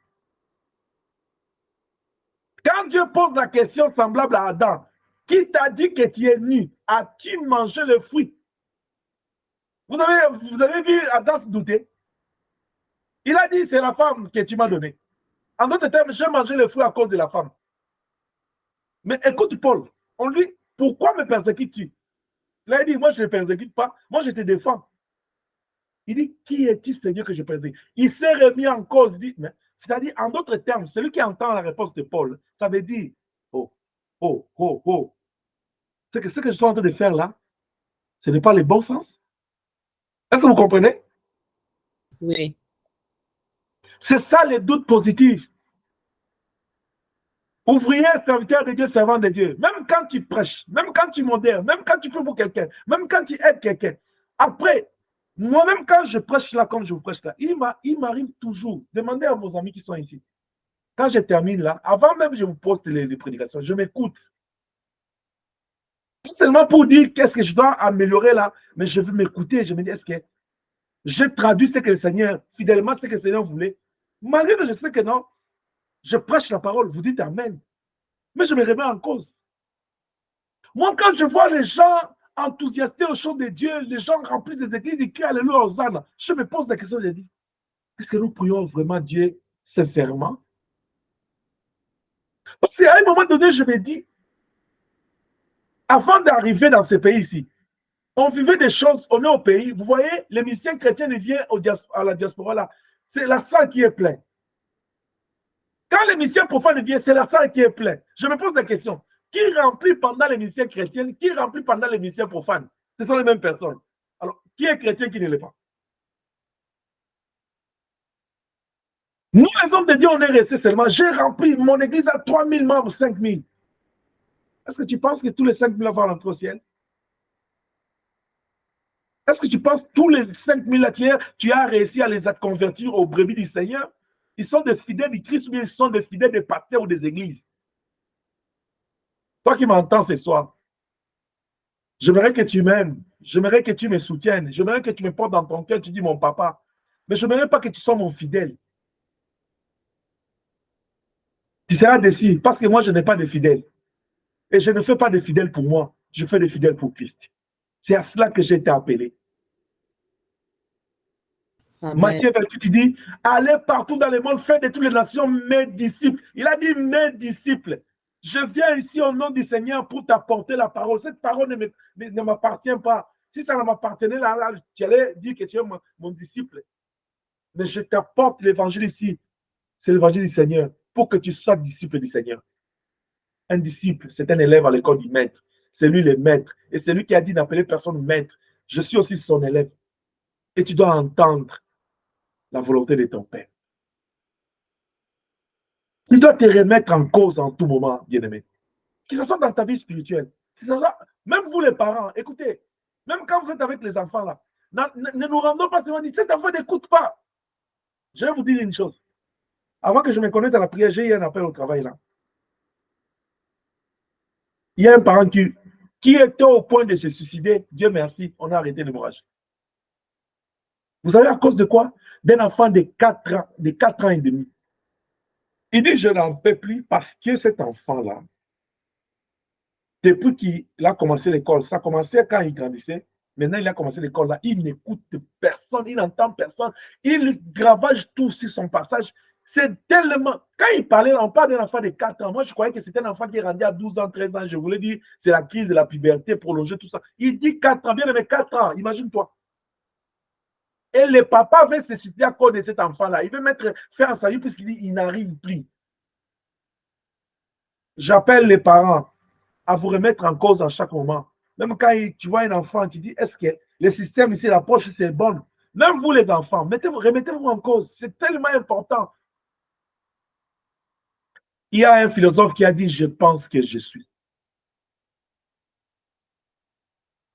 Quand Dieu pose la question semblable à Adam, qui t'a dit que tu es nu? As-tu mangé le fruit? Vous avez vu Adam se douter? Il a dit, c'est la femme que tu m'as donnée. En d'autres termes, j'ai mangé le fruit à cause de la femme. Mais écoute Paul, on lui, pourquoi me persécutes-tu? Là, il dit, moi je ne te persécute pas, moi je te défends. Il dit, qui est-il, Seigneur, que je persécute? Il s'est remis en cause. C'est-à-dire, en d'autres termes, celui qui entend la réponse de Paul, ça veut dire, oh. Ce que je suis en train de faire là, ce n'est pas le bon sens. Est-ce que vous comprenez? Oui. C'est ça les doutes positifs. Ouvrier, serviteur de Dieu, servant de Dieu. Même quand tu prêches, même quand tu modères, même quand tu pries pour quelqu'un, même quand tu aides quelqu'un. Après, moi-même quand je prêche là, comme je vous prêche là, il m'arrive toujours. Demandez à vos amis qui sont ici. Quand je termine là, avant même que je vous poste les prédications, je m'écoute. Pas seulement pour dire qu'est-ce que je dois améliorer là, mais je veux m'écouter. Je me dis, est-ce que je traduis ce que le Seigneur, fidèlement ce que le Seigneur voulait. Malgré que je sais que non, je prêche la parole, vous dites Amen. Mais je me remets en cause. Moi, quand je vois les gens enthousiastés aux choses de Dieu, les gens remplis des églises, ils crient Alléluia, Hosanna, je me pose la question, je dis, est-ce que nous prions vraiment Dieu sincèrement? Parce qu'à un moment donné, je me dis, avant d'arriver dans ce pays ici, on vivait des choses, on est au pays, vous voyez, les missions chrétiennes viennent à la diaspora là, c'est la salle qui est pleine. Quand les missions profanes viennent, c'est la salle qui est pleine. Je me pose la question, qui remplit pendant les missions chrétiennes, qui remplit pendant les missions profanes? Ce sont les mêmes personnes. Alors, qui est chrétien, qui ne l'est pas? Nous, les hommes de Dieu, on est restés seulement. J'ai rempli mon église à 3000 membres, 5000. Est-ce que tu penses que tous les 5000 vont rentrer au ciel? Est-ce que tu penses que tous les 5000 là, tu as réussi à les convertir aux brebis du Seigneur? Ils sont des fidèles du Christ ou bien ils sont des fidèles des pasteurs ou des églises? Toi qui m'entends ce soir, j'aimerais que tu m'aimes, j'aimerais que tu me soutiennes, j'aimerais que tu me portes dans ton cœur, tu dis mon papa, mais je n'aimerais pas que tu sois mon fidèle. Tu seras déçu parce que moi je n'ai pas de fidèles. Et je ne fais pas de fidèles pour moi, je fais des fidèles pour Christ. C'est à cela que j'ai été appelé. Amen. Matthieu 28, il dit, allez partout dans le monde, faites de toutes les nations mes disciples. Il a dit mes disciples. Je viens ici au nom du Seigneur pour t'apporter la parole. Cette parole ne m'appartient pas. Si ça ne m'appartenait, là, tu allais dire que tu es mon disciple. Mais je t'apporte l'évangile ici. C'est l'évangile du Seigneur pour que tu sois disciple du Seigneur. Un disciple, c'est un élève à l'école du maître. C'est lui le maître. Et c'est lui qui a dit d'appeler personne maître. Je suis aussi son élève. Et tu dois entendre la volonté de ton Père. Tu dois te remettre en cause en tout moment, bien-aimé. Que ce soit dans ta vie spirituelle. Même vous les parents, écoutez, même quand vous êtes avec les enfants là, Ne nous rendons pas seulement dit, cet enfant n'écoute pas. Je vais vous dire une chose. Avant que je me connecte à la prière, j'ai eu un appel au travail là. Il y a un parent qui était au point de se suicider. Dieu merci, on a arrêté l'hémorragie. Vous savez à cause de quoi? D'un enfant de 4 ans et demi. Il dit, je n'en peux plus parce que cet enfant-là, depuis qu'il a commencé l'école, ça a commencé quand il grandissait, maintenant il a commencé l'école là, il n'écoute personne, il n'entend personne, il gravage tout sur son passage. C'est tellement... Quand il parlait, on parle d'un enfant de 4 ans. Moi, je croyais que c'était un enfant qui est rendu à 12 ans, 13 ans. Je voulais dire, c'est la crise de la puberté prolongée, tout ça. Il dit 4 ans, bien aimé, 4 ans, imagine-toi. Et le papa veut se suicider à cause de cet enfant-là. Il veut faire un salut puisqu'il dit il n'arrive plus. J'appelle les parents à vous remettre en cause à chaque moment. Même quand tu vois un enfant, tu dis est-ce que le système ici, l'approche, c'est bonne? Même vous, les enfants, remettez-vous en cause. C'est tellement important. Il y a un philosophe qui a dit je pense que je suis.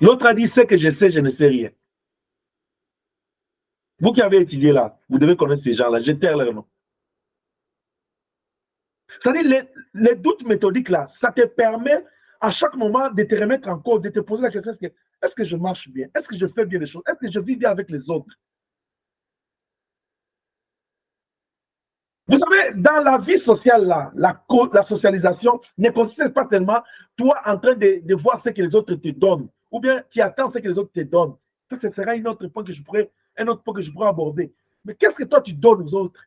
L'autre a dit ce que je sais, je ne sais rien. Vous qui avez étudié là, vous devez connaître ces gens-là. Je taire leur nom. C'est-à-dire, les doutes méthodiques là, ça te permet à chaque moment de te remettre en cause, de te poser la question est-ce que je marche bien? Est-ce que je fais bien les choses? Est-ce que je vis bien avec les autres? Vous savez, dans la vie sociale, là, la socialisation ne consiste pas seulement toi en train de voir ce que les autres te donnent, ou bien tu attends ce que les autres te donnent. Ça, ce sera un autre point que je pourrais aborder. Mais qu'est-ce que toi tu donnes aux autres?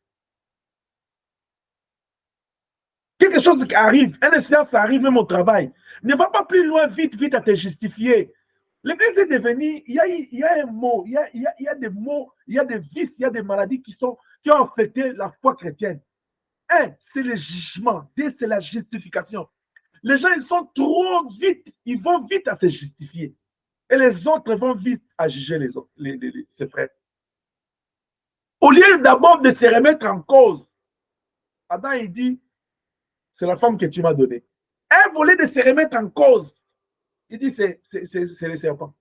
Quelque chose qui arrive, un incident, ça arrive même au travail. Ne va pas plus loin, vite à te justifier. L'Église est devenue, il y a un mot, il y a des mots, il y a des vices, il y a des maladies qui ont affecté la foi chrétienne. Un, c'est le jugement. Deux, c'est la justification. Les gens, ils sont trop vite, ils vont vite à se justifier. Et les autres vont vite à juger les autres, ses frères. Au lieu d'abord de se remettre en cause, Adam, il dit, c'est la femme que tu m'as donnée. Un volet de se remettre en cause. Il dit, c'est le serpent.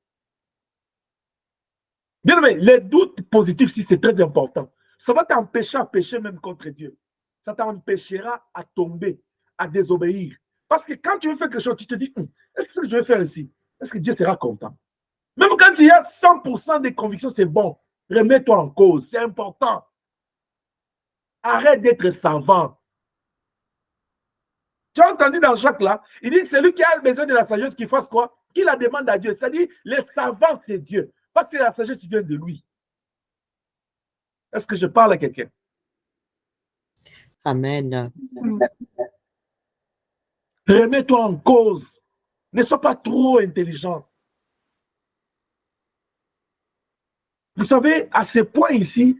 Bien aimé, les doutes positifs, si c'est très important. Ça va t'empêcher à pécher même contre Dieu. Ça t'empêchera à tomber, à désobéir. Parce que quand tu veux faire quelque chose, tu te dis, est-ce que je vais faire ici? Est-ce que Dieu sera content? Même quand il y a 100% de conviction, c'est bon. Remets-toi en cause, c'est important. Arrête d'être savant. Tu as entendu dans Jacques là, il dit, celui qui a besoin de la sagesse, qu'il fasse quoi? Qu'il la demande à Dieu. C'est-à-dire, les savants, c'est Dieu. Parce que la sagesse vient de lui. Est-ce que je parle à quelqu'un? Amen. Remets-toi en cause. Ne sois pas trop intelligent. Vous savez, à ce point ici,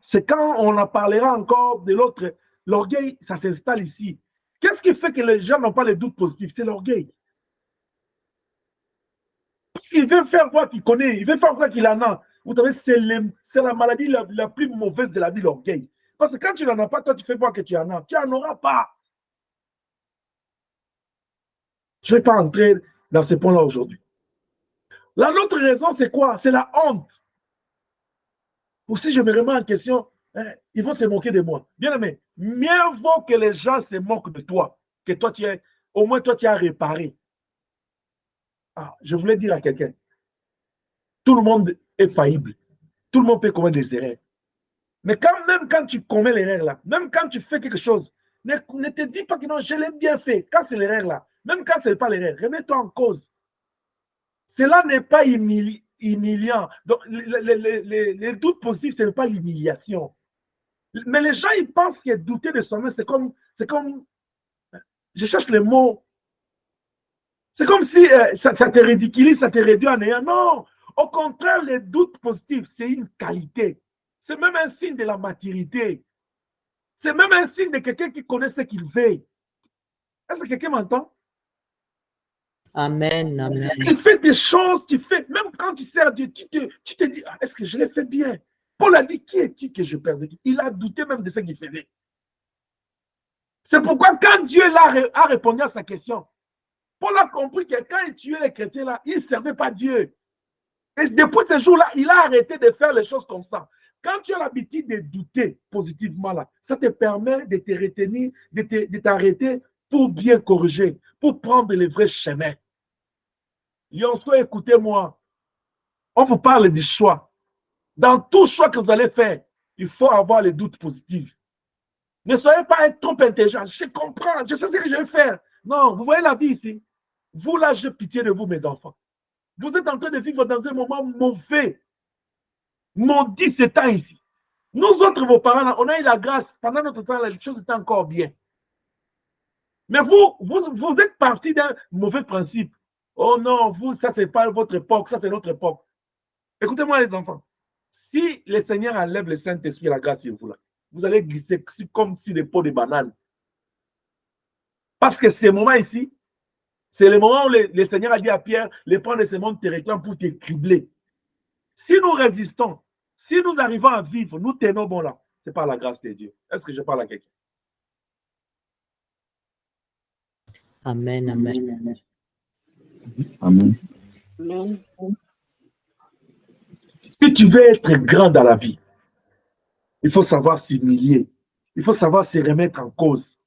c'est quand on en parlera encore de l'autre. L'orgueil, ça s'installe ici. Qu'est-ce qui fait que les gens n'ont pas les doutes positifs? C'est l'orgueil. S'il veut faire quoi qu'il connaît, il veut faire quoi qu'il en a. Vous savez, c'est la maladie la plus mauvaise de la vie, l'orgueil. Parce que quand tu n'en as pas, toi, tu fais quoi que tu en as. Tu n'en auras pas. Je ne vais pas entrer dans ce point-là aujourd'hui. L'autre raison, c'est quoi? C'est la honte. Ou si je me remets en question, ils vont se moquer de moi. Bien aimé, mieux vaut que les gens se moquent de toi, que toi, au moins toi, tu as réparé. Ah, je voulais dire à quelqu'un, tout le monde est faillible. Tout le monde peut commettre des erreurs. Mais même quand tu commets l'erreur là, même quand tu fais quelque chose, ne te dis pas que non, je l'ai bien fait. Quand c'est l'erreur là, même quand ce n'est pas l'erreur, remets-toi en cause. Cela n'est pas humiliant. Donc, les doutes positifs, ce n'est pas l'humiliation. Mais les gens, ils pensent que douter de soi-même, c'est comme, je cherche le mot, c'est comme si ça te ridiculise, ça te réduit en néant. Non, au contraire, les doutes positifs, c'est une qualité. C'est même un signe de la maturité. C'est même un signe de quelqu'un qui connaît ce qu'il veut. Est-ce que quelqu'un m'entend? Amen, amen. Il fait des choses, tu fais, même quand tu sers Dieu, tu te dis, est-ce que je l'ai fait bien? Paul a dit, qui est-il que je persécute? Il a douté même de ce qu'il faisait. C'est pourquoi quand Dieu a répondu à sa question, Paul a compris que quand il tuait les chrétiens là, il ne servait pas Dieu. Et depuis ce jour-là, il a arrêté de faire les choses comme ça. Quand tu as l'habitude de douter positivement, là, ça te permet de te retenir, de t'arrêter pour bien corriger, pour prendre les vrais chemins. Lionceau, écoutez-moi. On vous parle du choix. Dans tout choix que vous allez faire, il faut avoir les doutes positifs. Ne soyez pas trop intelligent. Je comprends, je sais ce que je vais faire. Non, vous voyez la vie ici. Vous, là, j'ai pitié de vous, mes enfants. Vous êtes en train de vivre dans un moment mauvais. Maudit ce temps ici. Nous autres, vos parents, on a eu la grâce. Pendant notre temps, les choses étaient encore bien. Mais vous êtes partis d'un mauvais principe. Oh non, vous, ça, c'est pas votre époque, ça, c'est notre époque. Écoutez-moi, les enfants. Si le Seigneur enlève le Saint-Esprit et la grâce sur vous, là, vous allez glisser comme si des pots de bananes. Parce que ce moment ici, c'est le moment où le Seigneur a dit à Pierre, les prendre de ce monde territoire pour te cribler. Si nous résistons, si nous arrivons à vivre, nous tenons bon là, c'est par la grâce de Dieu. Est-ce que je parle à quelqu'un? Amen, amen. Amen. Amen. Si tu veux être grand dans la vie, il faut savoir s'humilier. Il faut savoir se remettre en cause.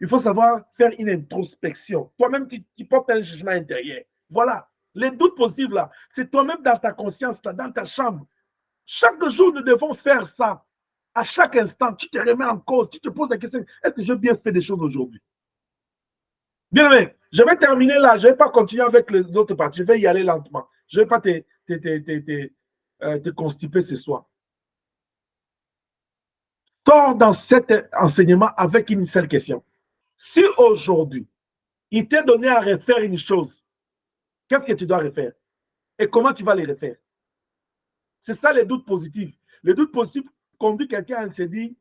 Il faut savoir faire une introspection. Toi-même, tu portes un jugement intérieur. Voilà. Les doutes possibles, là, c'est toi-même dans ta conscience, là, dans ta chambre. Chaque jour, nous devons faire ça. À chaque instant, tu te remets en cause, tu te poses la question, est-ce que j'ai bien fait des choses aujourd'hui? Bien aimé, je vais terminer là, je ne vais pas continuer avec les autres parties, je vais y aller lentement. Je ne vais pas te constiper ce soir. Sors dans cet enseignement avec une seule question. Si aujourd'hui, il t'est donné à refaire une chose, qu'est-ce que tu dois refaire? Et comment tu vas les refaire? C'est ça les doutes positifs. Les doutes positifs conduit quelqu'un à se dire,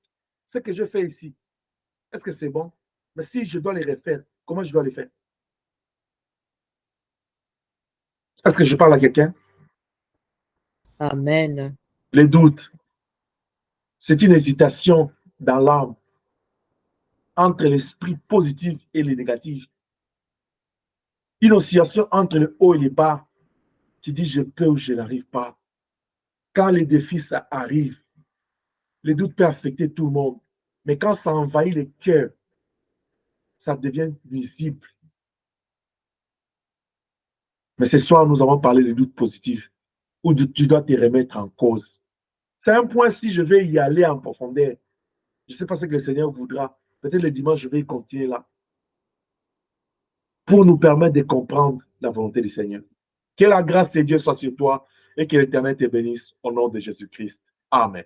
ce que je fais ici, est-ce que c'est bon? Mais si je dois les refaire, comment je dois les faire? Est-ce que je parle à quelqu'un? Amen. Les doutes, c'est une hésitation dans l'âme entre l'esprit positif et le négatif. Une oscillation entre le haut et le bas. Tu dis je peux ou je n'arrive pas. Quand les défis ça arrive, les doutes peuvent affecter tout le monde. Mais quand ça envahit le cœur, ça devient visible. Mais ce soir, nous avons parlé des doutes positifs où tu dois te remettre en cause. C'est un point, si je vais y aller en profondeur, je ne sais pas ce que le Seigneur voudra. Peut-être le dimanche, je vais y continuer là. Pour nous permettre de comprendre la volonté du Seigneur. Que la grâce de Dieu soit sur toi et que l'Éternel te bénisse au nom de Jésus-Christ. Amen.